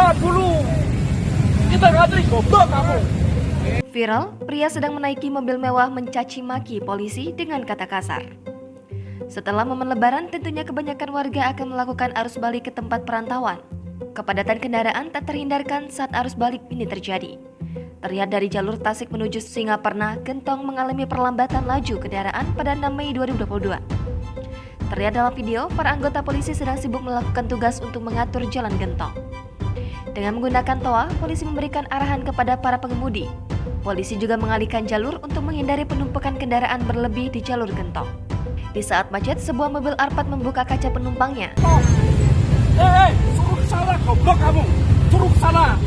sana dulu. Kita ngantri goblok kamu. Viral, pria sedang menaiki mobil mewah mencaci maki polisi dengan kata kasar. Setelah momen lebaran, tentunya kebanyakan warga akan melakukan arus balik ke tempat perantauan. Kepadatan kendaraan tak terhindarkan saat arus balik ini terjadi. Terlihat dari jalur Tasik menuju Singaparna, Gentong mengalami perlambatan laju kendaraan pada 6 Mei 2022. Terlihat dalam video, para anggota polisi sedang sibuk melakukan tugas untuk mengatur jalan Gentong. Dengan menggunakan toa, polisi memberikan arahan kepada para pengemudi. Polisi juga mengalihkan jalur untuk menghindari penumpukan kendaraan berlebih di jalur Gentong. Di saat macet, sebuah mobil Alphard membuka kaca penumpangnya. Suruh ke sana goblok kamu. Suruh ke sana.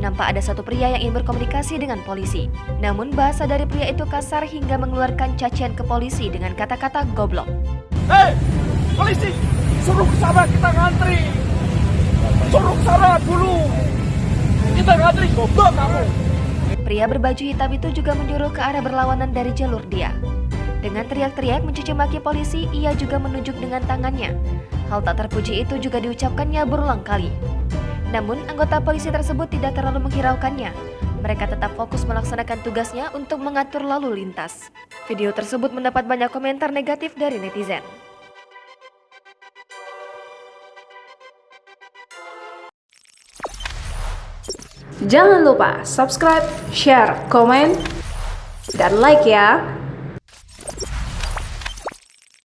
Nampak ada satu pria yang ingin berkomunikasi dengan polisi. Namun bahasa dari pria itu kasar hingga mengeluarkan cacian ke polisi dengan kata-kata goblok. Polisi, suruh ke sana, kita ngantri. Suruh ke sana dulu. Kita ngantri goblok kamu. Pria berbaju hitam itu juga menyuruh ke arah berlawanan dari jalur dia. Dengan teriak-teriak mencaci maki polisi, ia juga menunjuk dengan tangannya. Hal tak terpuji itu juga diucapkannya berulang kali. Namun, anggota polisi tersebut tidak terlalu menghiraukannya. Mereka tetap fokus melaksanakan tugasnya untuk mengatur lalu lintas. Video tersebut mendapat banyak komentar negatif dari netizen. Jangan lupa subscribe, share, komen, dan like ya.